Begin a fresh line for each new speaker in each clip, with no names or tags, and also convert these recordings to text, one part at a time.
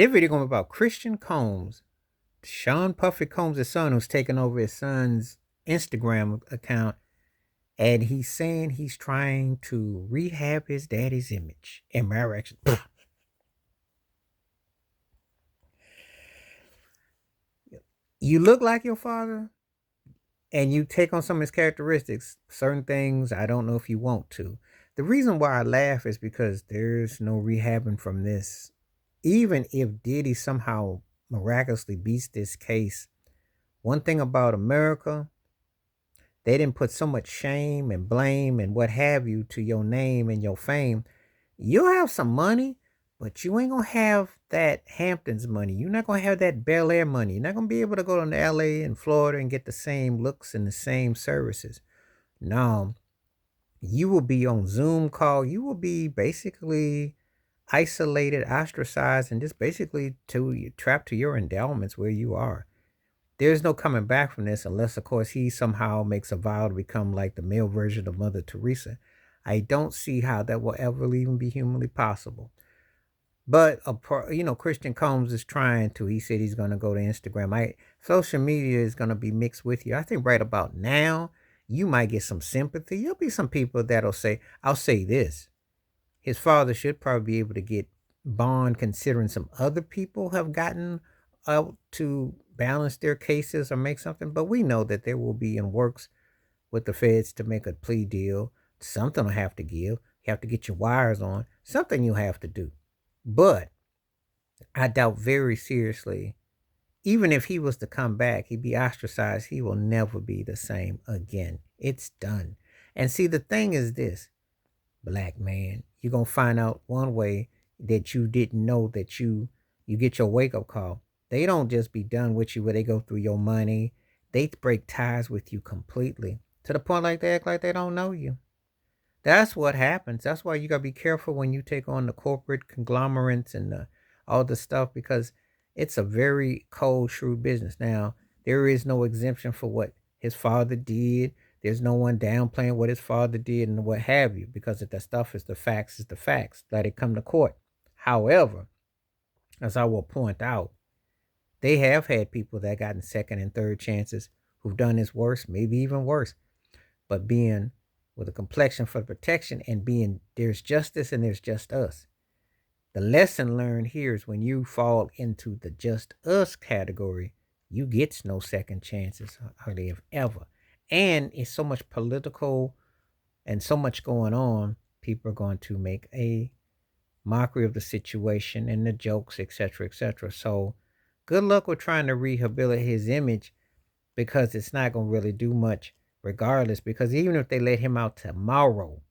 This video going to be about Christian Combs, Sean Puffy Combs' son, who's taking over his son's Instagram account, and he's saying he's trying to rehab his daddy's image. And my reaction, you look like your father, and you take on some of his characteristics, certain things. I don't know if you want to. The reason why I laugh is because there's no rehabbing from this. Even if Diddy somehow miraculously beats this case, one thing about America, they didn't put so much shame and blame and what have you to your name and your fame. You'll have some money, but you ain't gonna have that Hamptons money. You're not gonna have that Bel Air money. You're not gonna be able to go to LA and Florida and get the same looks and the same services. No, you will be on Zoom call. You will be basically isolated, ostracized, and just basically trapped to your endowments where you are. There's no coming back from this unless, of course, he somehow makes a vow to become like the male version of Mother Teresa. I don't see how that will ever even be humanly possible. But Christian Combs is trying to. He said he's going to go to Instagram. Social media is going to be mixed with you. I think right about now, you might get some sympathy. There'll be some people that'll say, "I'll say this: his father should probably be able to get bond, considering some other people have gotten out to balance their cases or make something." But we know that there will be in works with the feds to make a plea deal. Something will have to give. You have to get your wires on. Something you have to do. But I doubt very seriously, even if he was to come back, he'd be ostracized. He will never be the same again. It's done. And see, the thing is this, black man, you're going to find out one way that you didn't know that you get your wake-up call. They don't just be done with you where they go through your money. They break ties with you completely to the point like they act like they don't know you. That's what happens. That's why you got to be careful when you take on the corporate conglomerates and all the stuff, because it's a very cold, shrewd business. Now, there is no exemption for what his father did. There's no one downplaying what his father did and what have you, because if that stuff is the facts, let it come to court. However, as I will point out, they have had people that gotten second and third chances who've done this worse, maybe even worse. But being with a complexion for protection and being there's justice and there's just us. The lesson learned here is when you fall into the just us category, you get no second chances, hardly if ever. And it's so much political and so much going on, people are going to make a mockery of the situation and the jokes, etc., etc. So good luck with trying to rehabilitate his image, because it's not going to really do much regardless, because even if they let him out tomorrow,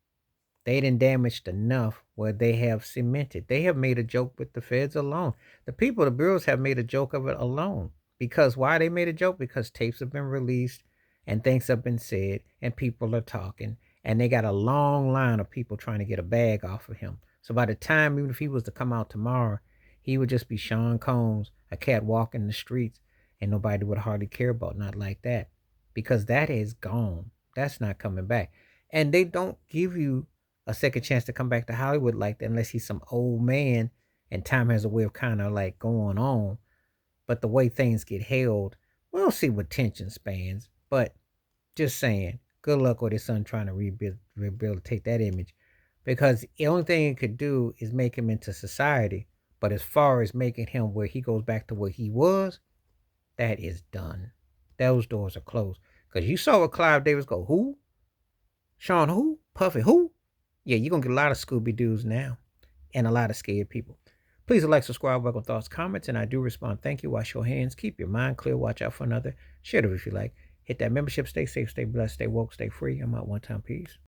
they didn't damaged enough where they have cemented. They have made a joke with the feds alone. The people, the bureaus have made a joke of it alone. Because why they made a joke? Because tapes have been released and things have been said and people are talking. And they got a long line of people trying to get a bag off of him. So by the time, even if he was to come out tomorrow, he would just be Sean Combs, a cat walking the streets, and nobody would hardly care about, not like that. Because that is gone. That's not coming back. And they don't give you a second chance to come back to Hollywood like that unless he's some old man and time has a way of kind of like going on. But the way things get held, we'll see what tension spans. But just saying, good luck with his son trying to rehabilitate that image, because the only thing it could do is make him into society. But as far as making him where he goes back to what he was, that is done. Those doors are closed. Because you saw what Clive Davis go, who? Sean who? Puffy who? Yeah, you're going to get a lot of Scooby-Doos now and a lot of scared people. Please like, subscribe, welcome thoughts, comments, and I do respond. Thank you. Wash your hands. Keep your mind clear. Watch out for another. Share it if you like. Hit that membership. Stay safe, stay blessed, stay woke, stay free. I'm out one time. Peace.